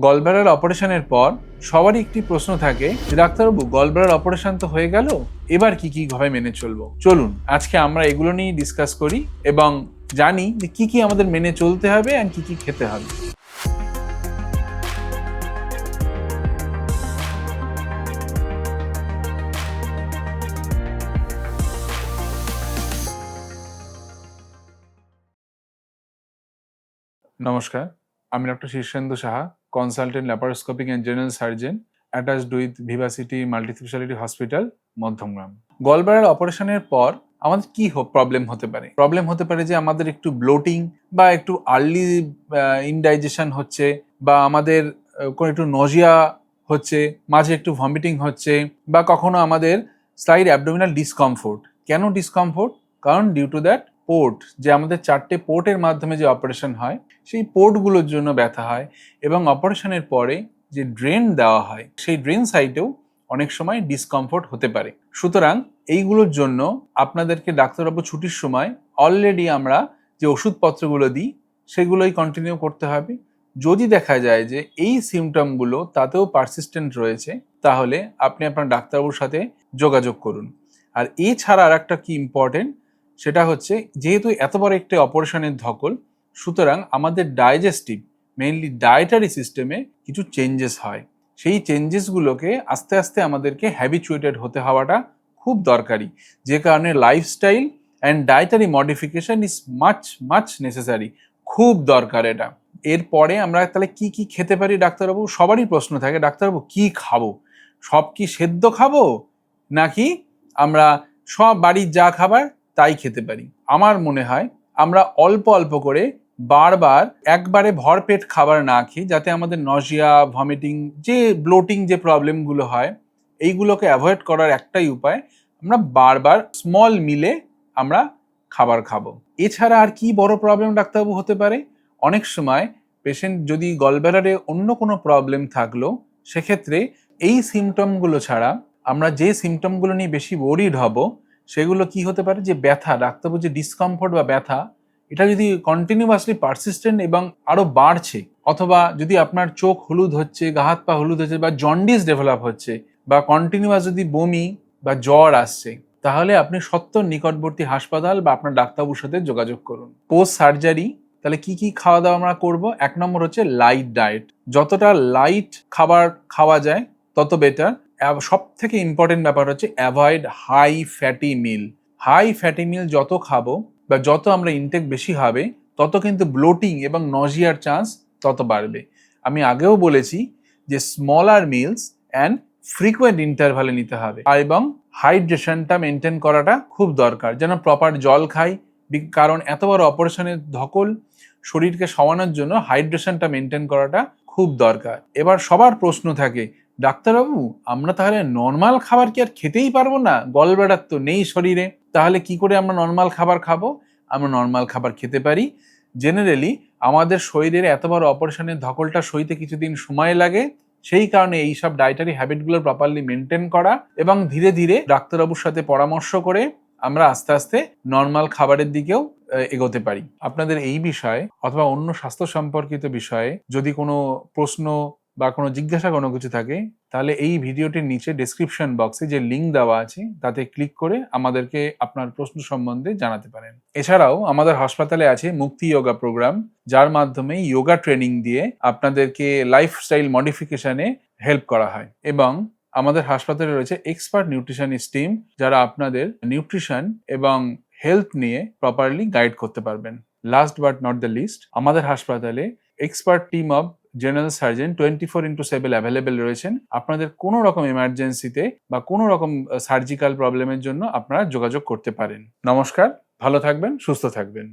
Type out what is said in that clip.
Gallbladder অপারেশনের পর সবারই একটি প্রশ্ন থাকে যে ডাক্তারবাবু গলব্লাডার অপারেশন তো হয়ে গেল, এবার কি কি ভাবে মেনে চলবো। চলুন আজকে আমরা এগুলো নিয়ে ডিসকাস করি এবং জানি যে কি কি আমাদের মেনে চলতে হবে আর কি কি খেতে হবে। নমস্কার, আমি doctor Shirshendu Saha, consultant laparoscopic and general surgeon attached with Vivacity multispeciality hospital, Madhyamgram. Gallbladder অপারেশনের পর আমাদের কি প্রবলেম হতে পারে? প্রবলেম হতে পারে যে আমাদের একটু ব্লোটিং বা একটু আর্লি ইনডাইজেশন হচ্ছে, বা আমাদের কোনো একটু নজিয়া হচ্ছে, মাঝে একটু ভমিটিং হচ্ছে, বা কখনো আমাদের স্লাইড অ্যাবডোমিনাল ডিসকমফোর্ট। কেন ডিসকমফোর্ট? কারণ ডিউ টু দ্যাট পোর্ট, যে আমাদের 4টে পোর্টের মাধ্যমে যে অপারেশন হয় সেই পোর্টগুলোর জন্য ব্যথা হয়, এবং অপারেশনের পরে যে ড্রেন দেওয়া হয় সেই ড্রেন সাইটেও অনেক সময় ডিসকমফোর্ট হতে পারে। সুতরাং এইগুলোর জন্য আপনাদেরকে ডাক্তারবাবু ছুটির সময় অলরেডি আমরা যে ওষুধপত্রগুলো দিই সেগুলোই কন্টিনিউ করতে হবে। যদি দেখা যায় যে এই সিমটমগুলো তাতেও পারসিস্টেন্ট রয়েছে, তাহলে আপনি আপনার ডাক্তারবাবুর সাথে যোগাযোগ করুন। আর এছাড়া আর একটা কি ইম্পর্টেন্ট, সেটা হচ্ছে যেহেতু এত বড় একটা অপারেশনের ধকল, সুতরাং আমাদের ডাইজেস্টিভ মেইনলি ডায়েটারি সিস্টেমে কিছু চেঞ্জেস হয়। সেই চেঞ্জেসগুলোকে আস্তে আস্তে আমাদেরকে হ্যাবিচুয়েটেড হতে হওয়াটা খুব দরকারি, যে কারণে lifestyle and dietary modification is much necessary, খুব দরকার এটা। এরপরে আমরা তাহলে কি কি খেতে পারি ডাক্তারবাবু? সবারই প্রশ্ন থাকে, ডাক্তারবাবু কি খাবো? সব কি সেদ্ধ খাবো, নাকি আমরা সব বাড়ির যা খাবার তাই খেতে পারি? আমার মনে হয় আমরা অল্প অল্প করে বারবার একবারে ভরপেট খাবার না খেয়ে, যাতে আমাদের নজিয়া, ভমিটিং, যে ব্লোটিং যে প্রবলেমগুলো হয় এইগুলোকে অ্যাভয়েড করার একটাই উপায়, আমরা বারবার স্মল মিলে আমরা খাবার খাবো। এছাড়া আর কি বড় প্রবলেম ডাক্তারবাবু হতে পারে? অনেক সময় পেশেন্ট যদি গলব্লাডারে অন্য কোনো প্রবলেম থাকলো, সেক্ষেত্রে এই সিমটমগুলো ছাড়া আমরা যে সিমটমগুলো নিয়ে বেশি ওরিড হব সেগুলো কি হতে পারে, যে ব্যথা, ডাক্তারবাবু যে ডিসকমফোর্ট বা ব্যথা, এটা যদি কন্টিনিউয়াসলি পারসিস্টেন্ট এবং আরো বাড়ছে, অথবা যদি আপনার চোখ হলুদ হচ্ছে, গা হাত পা হলুদ হচ্ছে, বা জন্ডিস ডেভেলপ হচ্ছে, বা কন্টিনিউয়াস যদি বমি বা জ্বর আসছে, তাহলে আপনি সত্বর নিকটবর্তী হাসপাতাল বা আপনার ডাক্তারবাবুর সাথে যোগাযোগ করুন। পোস্ট সার্জারি তাহলে কি কি খাওয়া দাওয়া আমরা করব? 1 নম্বর হচ্ছে লাইট ডায়েট। যতটা লাইট খাবার খাওয়া যায় তত বেটার। সব থেকে ইম্পর্টেন্ট ব্যাপার হচ্ছে অ্যাভয়েড হাই ফ্যাটি মিল। হাই ফ্যাটি মিল যত খাবো বা যত আমরা ইনটেক বেশি হবে, তত কিন্তু ব্লোটিং এবং নজিয়ার চান্স তত বাড়বে। আমি আগেও বলেছি যে স্মলার মিলস অ্যান্ড ফ্রিকোয়েন্ট ইন্টারভালে নিতে হবে, এবং হাইড্রেশনটা মেনটেন করাটা খুব দরকার, যেন প্রপার জল খাই, কারণ এত বড় অপারেশনের ধকল, শরীরকে সমানোর জন্য হাইড্রেশনটা মেনটেন করাটা খুব দরকার। এবার সবার প্রশ্ন থাকে, ডাক্তারবাবু আমরা তাহলে নর্মাল খাবার কি আর খেতেই পারবো না? গলব্লাডার তো নেই শরীরে, তাহলে কি করে আমরা নর্মাল খাবার খাবো? আমরা নর্মাল খাবার খেতে পারি। জেনারেলি আমাদের শরীরের এত বড় অপারেশনের ধকলটা সইতে কিছুদিন সময় লাগে, সেই কারণে এইসব ডায়েটারি হ্যাবিটগুলো প্রপারলি মেনটেন করা এবং ধীরে ধীরে ডাক্তারবাবুর সাথে পরামর্শ করে আমরা আস্তে আস্তে নর্মাল খাবারের দিকেও এগোতে পারি। আপনাদের এই বিষয়ে অথবা অন্য স্বাস্থ্য সম্পর্কিত বিষয়ে যদি কোনো প্রশ্ন বা কোনো জিজ্ঞাসা কোনো কিছু থাকে, তাহলে এই ভিডিওটির নিচে ডেসক্রিপশন বক্সে যে লিঙ্ক দেওয়া আছে তাতে ক্লিক করে আমাদেরকে আপনার প্রশ্ন সম্বন্ধে জানাতে পারেন। এছাড়াও আমাদের হাসপাতালে আছে মুক্তি যোগা প্রোগ্রাম, যার মাধ্যমে যোগা ট্রেনিং দিয়ে আপনাদেরকে লাইফস্টাইল মডিফিকেশনে হেল্প করা হয়, এবং আমাদের হাসপাতালে রয়েছে এক্সপার্ট নিউট্রিশনিস্ট টিম, যারা আপনাদের নিউট্রিশন এবং হেলথ নিয়ে প্রপারলি গাইড করতে পারবেন। Last but not the least, আমাদের হাসপাতালে expert team of general surgeon 24/7 available রয়েছেন। আপনাদের কোনো রকম এমার্জেন্সিতে বা কোনো রকম সার্জিক্যাল প্রবলেমের জন্য আপনারা যোগাযোগ করতে পারেন। নমস্কার, ভালো থাকবেন, সুস্থ থাকবেন।